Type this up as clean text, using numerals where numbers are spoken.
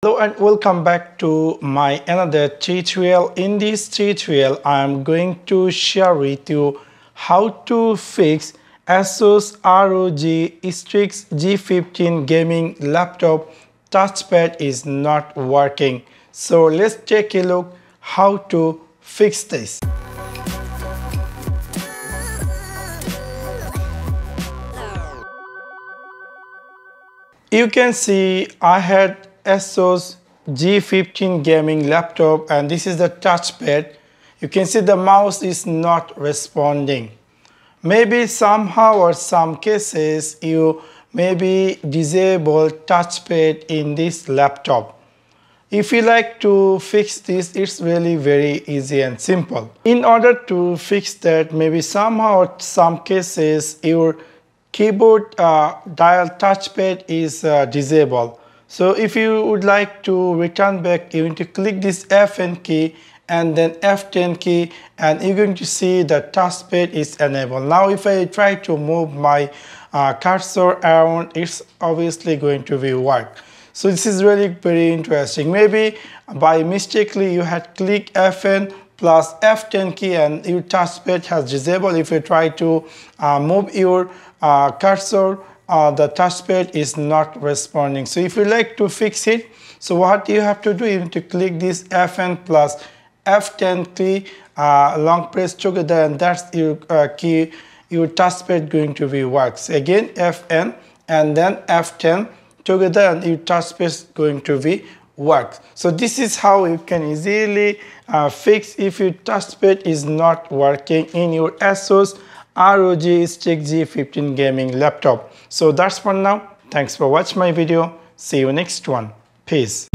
Hello and welcome back to my another tutorial. In this tutorial I am going to share with you how to fix Asus ROG Strix G15 gaming laptop touchpad is not working. So let's take a look how to fix this. You can see I had Asus G15 gaming laptop and this is the touchpad. You can see the mouse is not responding. Maybe somehow or some cases you maybe disable touchpad in this laptop. If you like to fix this, it's really very easy and simple. In order to fix that, maybe somehow or some cases your keyboard dial touchpad is disabled. So if you would like to return back, you need to click this F9 key and then F10 key and you're going to see the touchpad is enabled. Now if I try to move my cursor around, it's obviously going to be work. So this is really very interesting. Maybe by mistakenly you had clicked F9 plus F10 key and your touchpad has disabled. If you try to move your cursor, the touchpad is not responding. So if you like to fix it, so what you have to do, you need to click this F9 plus F10 key, long press together, and that's your key, your touchpad going to be works. Again F9 and then F10 together and your touchpad is going to be works. So this is how you can easily fix if your touchpad is not working in your Asus ROG Strix G15 gaming laptop. So that's for now. Thanks for watching my video. See you next one. Peace.